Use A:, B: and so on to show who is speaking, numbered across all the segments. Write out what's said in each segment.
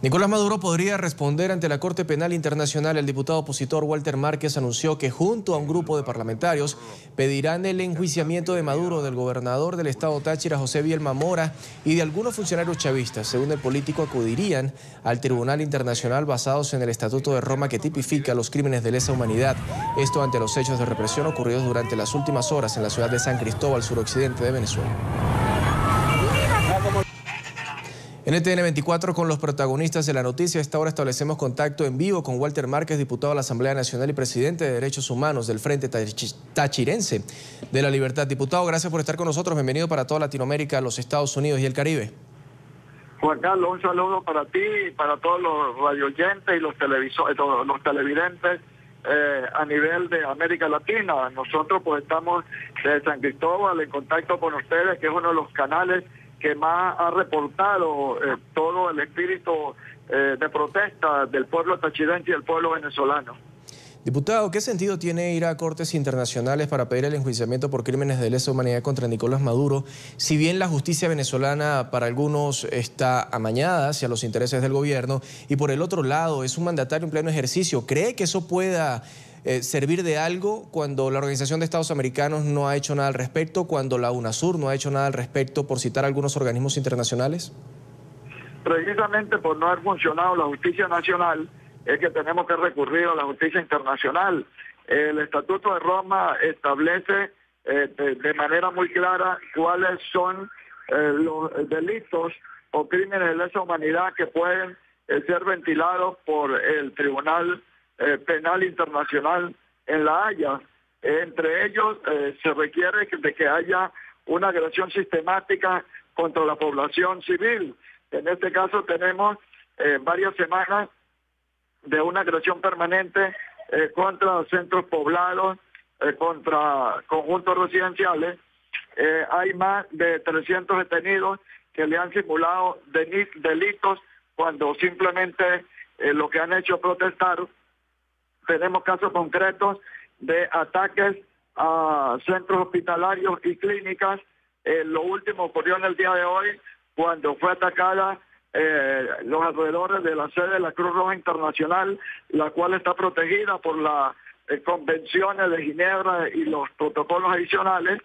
A: Nicolás Maduro podría responder ante la Corte Penal Internacional. El diputado opositor Walter Márquez anunció que junto a un grupo de parlamentarios pedirán el enjuiciamiento de Maduro, del gobernador del estado Táchira, José Vielma Mora, y de algunos funcionarios chavistas. Según el político, acudirían al Tribunal Internacional basados en el Estatuto de Roma que tipifica los crímenes de lesa humanidad. Esto ante los hechos de represión ocurridos durante las últimas horas en la ciudad de San Cristóbal, suroccidente de Venezuela. En NTN 24 con los protagonistas de la noticia. A esta hora establecemos contacto en vivo con Walter Márquez, diputado de la Asamblea Nacional y presidente de Derechos Humanos del Frente Tachirense de la Libertad. Diputado, gracias por estar con nosotros. Bienvenido para toda Latinoamérica, los Estados Unidos y el Caribe.
B: Juan Carlos, un saludo para ti y para todos los radioyentes y los televidentes a nivel de América Latina. Nosotros pues estamos de San Cristóbal en contacto con ustedes, que es uno de los canales que más ha reportado todo el espíritu de protesta del pueblo tachirense y del pueblo venezolano.
A: Diputado, ¿qué sentido tiene ir a cortes internacionales para pedir el enjuiciamiento por crímenes de lesa humanidad contra Nicolás Maduro? Si bien la justicia venezolana para algunos está amañada hacia los intereses del gobierno y por el otro lado es un mandatario en pleno ejercicio, ¿cree que eso pueda servir de algo cuando la Organización de Estados Americanos no ha hecho nada al respecto, cuando la UNASUR no ha hecho nada al respecto, por citar algunos organismos internacionales?
B: Precisamente por no haber funcionado la justicia nacional es que tenemos que recurrir a la justicia internacional. El Estatuto de Roma establece de manera muy clara cuáles son los delitos o crímenes de lesa humanidad que pueden ser ventilados por el Tribunal Penal Internacional en La Haya. Entre ellos se requiere de que haya una agresión sistemática contra la población civil. En este caso tenemos varias semanas de una agresión permanente contra centros poblados, contra conjuntos residenciales. Hay más de 300 detenidos que le han simulado delitos cuando simplemente lo que han hecho es protestar. Tenemos casos concretos de ataques a centros hospitalarios y clínicas. Lo último ocurrió en el día de hoy cuando fue atacada los alrededores de la sede de la Cruz Roja Internacional, la cual está protegida por las convenciones de Ginebra y los protocolos adicionales.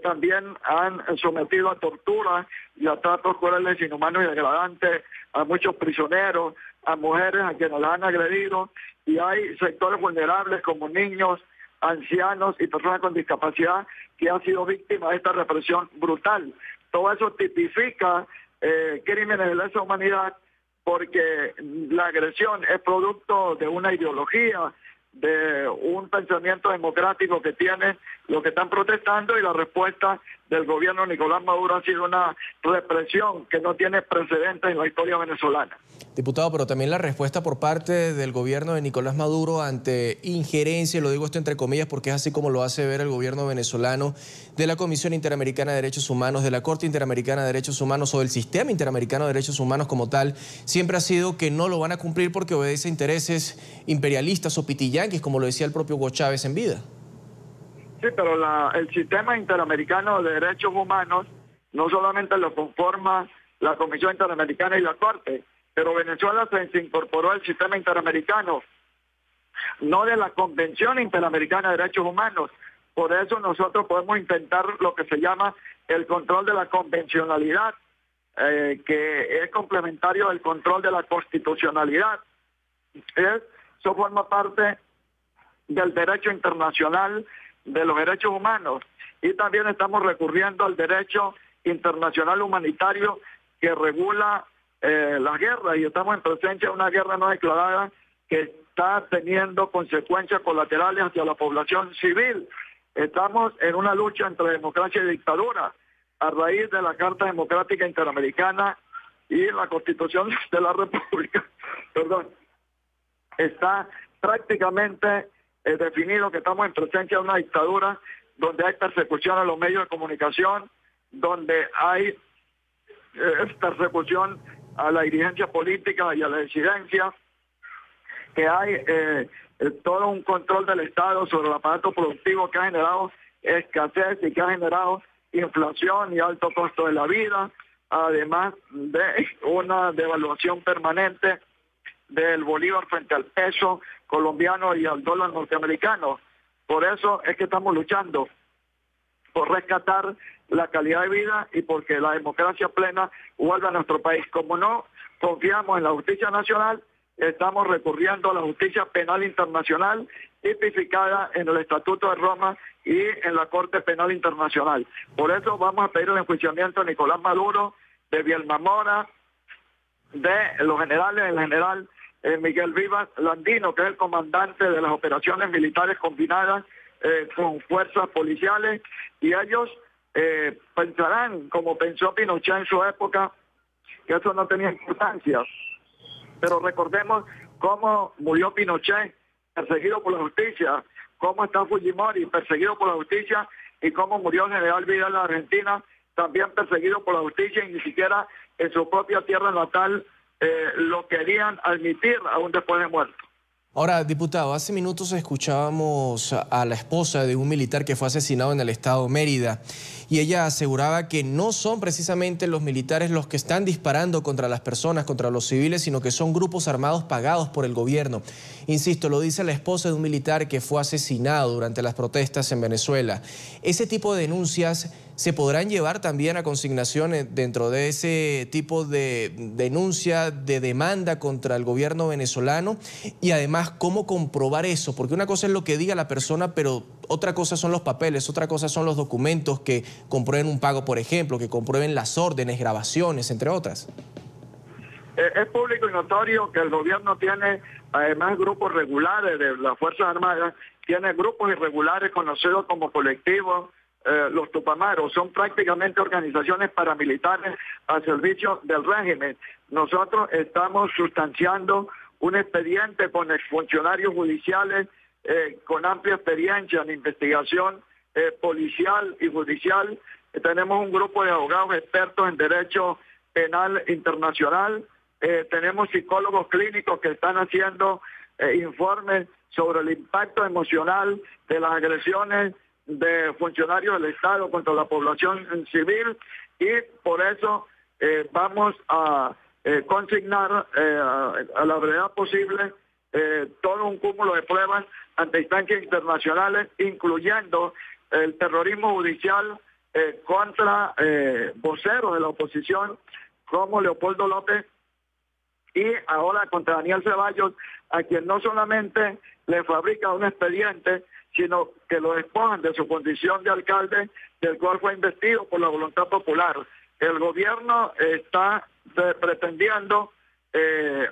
B: También han sometido a tortura y a tratos crueles, inhumanos y degradantes a muchos prisioneros, a mujeres a quienes las han agredido, y hay sectores vulnerables como niños, ancianos y personas con discapacidad que han sido víctimas de esta represión brutal. Todo eso tipifica crímenes de lesa humanidad porque la agresión es producto de una ideología, de un pensamiento democrático que tienen los que están protestando, y la respuesta del gobierno de Nicolás Maduro ha sido una represión que no tiene precedentes en la historia venezolana.
A: Diputado, pero también la respuesta por parte del gobierno de Nicolás Maduro ante injerencia, lo digo esto entre comillas porque es así como lo hace ver el gobierno venezolano, de la Comisión Interamericana de Derechos Humanos, de la Corte Interamericana de Derechos Humanos o del Sistema Interamericano de Derechos Humanos como tal, siempre ha sido que no lo van a cumplir porque obedece a intereses imperialistas o pitiyanquis, como lo decía el propio Hugo Chávez en vida.
B: Sí, pero el Sistema Interamericano de Derechos Humanos no solamente lo conforma la Comisión Interamericana y la Corte, pero Venezuela se incorporó al Sistema Interamericano, no de la Convención Interamericana de Derechos Humanos. Por eso nosotros podemos intentar lo que se llama el control de la convencionalidad, que es complementario del control de la constitucionalidad. Eso forma parte del derecho internacional de los derechos humanos, y también estamos recurriendo al derecho internacional humanitario que regula las guerras, y estamos en presencia de una guerra no declarada que está teniendo consecuencias colaterales hacia la población civil. Estamos en una lucha entre democracia y dictadura a raíz de la Carta Democrática Interamericana y la Constitución de la República. Está prácticamente definido que estamos en presencia de una dictadura donde hay persecución a los medios de comunicación, donde hay persecución a la dirigencia política y a la disidencia, que hay todo un control del Estado sobre el aparato productivo que ha generado escasez y que ha generado inflación y alto costo de la vida. además de una devaluación permanente del bolívar frente al peso colombiano y al dólar norteamericano. Por eso es que estamos luchando por rescatar la calidad de vida y porque la democracia plena vuelva a nuestro país. Como no confiamos en la justicia nacional, estamos recurriendo a la justicia penal internacional tipificada en el Estatuto de Roma y en la Corte Penal Internacional. Por eso vamos a pedir el enjuiciamiento de Nicolás Maduro, de Vilma Mora, de los generales, el general Miguel Vivas Landino, que es el comandante de las operaciones militares combinadas con fuerzas policiales, y ellos pensarán, como pensó Pinochet en su época, que eso no tenía importancia. Pero recordemos cómo murió Pinochet, perseguido por la justicia, cómo está Fujimori, perseguido por la justicia, y cómo murió el general Vidal de Argentina, también perseguido por la justicia, y ni siquiera en su propia tierra natal lo querían admitir aún después de muerto.
A: Ahora, diputado, hace minutos escuchábamos a la esposa de un militar que fue asesinado en el estado Mérida y ella aseguraba que no son precisamente los militares los que están disparando contra las personas, contra los civiles, sino que son grupos armados pagados por el gobierno. Insisto, lo dice la esposa de un militar que fue asesinado durante las protestas en Venezuela. Ese tipo de denuncias se podrán llevar también a consignación dentro de ese tipo de denuncia, de demanda contra el gobierno venezolano, y además cómo comprobar eso, porque una cosa es lo que diga la persona, pero otra cosa son los papeles, otra cosa son los documentos que comprueben un pago, por ejemplo, que comprueben las órdenes, grabaciones, entre otras.
B: Es público y notorio que el gobierno tiene, además, grupos regulares de las Fuerzas Armadas, tiene grupos irregulares conocidos como colectivos, los Tupamaros, son prácticamente organizaciones paramilitares al servicio del régimen. Nosotros estamos sustanciando un expediente con exfuncionarios judiciales con amplia experiencia en investigación policial y judicial. Tenemos un grupo de abogados expertos en derecho penal internacional. Tenemos psicólogos clínicos que están haciendo informes sobre el impacto emocional de las agresiones de funcionarios del Estado contra la población civil, y por eso vamos a consignar a la brevedad posible todo un cúmulo de pruebas ante instancias internacionales, incluyendo el terrorismo judicial contra voceros de la oposición como Leopoldo López, y ahora contra Daniel Ceballos, a quien no solamente le fabrica un expediente, sino que lo despojan de su condición de alcalde, del cual fue investido por la voluntad popular. El gobierno está pretendiendo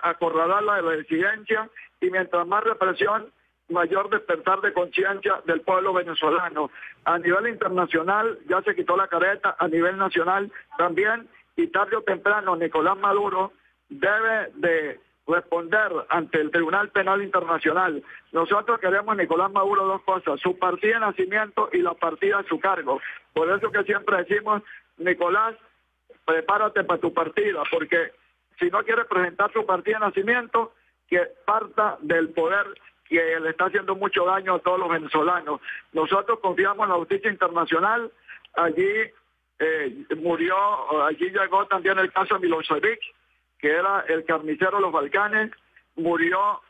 B: acorralar la disidencia, y mientras más represión, mayor despertar de conciencia del pueblo venezolano. A nivel internacional ya se quitó la careta, a nivel nacional también, y tarde o temprano Nicolás Maduro debe de responder ante el Tribunal Penal Internacional. Nosotros queremos, Nicolás Maduro, dos cosas: su partida de nacimiento y la partida de su cargo. Por eso que siempre decimos, Nicolás, prepárate para tu partida, porque si no quiere presentar su partida de nacimiento, que parta del poder que le está haciendo mucho daño a todos los venezolanos. Nosotros confiamos en la justicia internacional. Allí allí llegó también el caso de Milosevic, que era el carnicero de los Balcanes, murió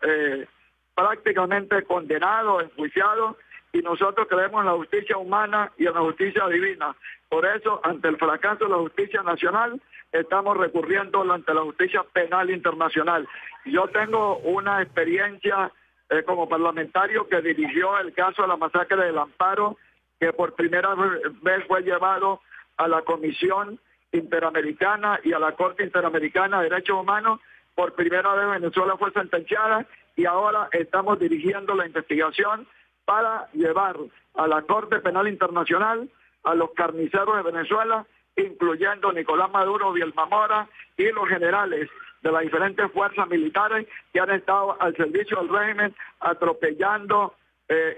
B: prácticamente condenado, enjuiciado, y nosotros creemos en la justicia humana y en la justicia divina. Por eso, ante el fracaso de la justicia nacional, estamos recurriendo ante la justicia penal internacional. Yo tengo una experiencia como parlamentario que dirigió el caso de la masacre del Amparo, que por primera vez fue llevado a la Comisión Interamericana y a la Corte Interamericana de Derechos Humanos. Por primera vez Venezuela fue sentenciada, y ahora estamos dirigiendo la investigación para llevar a la Corte Penal Internacional a los carniceros de Venezuela, incluyendo Nicolás Maduro, Vilma Mora y los generales de las diferentes fuerzas militares que han estado al servicio del régimen, atropellando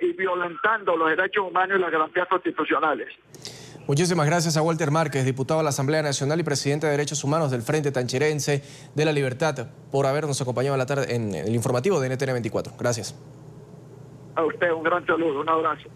B: y violentando los derechos humanos y las garantías constitucionales.
A: Muchísimas gracias a Walter Márquez, diputado a la Asamblea Nacional y presidente de Derechos Humanos del Frente Tanchirense de la Libertad, por habernos acompañado en la tarde en el informativo de NTN 24. Gracias.
B: A usted un gran saludo, un abrazo.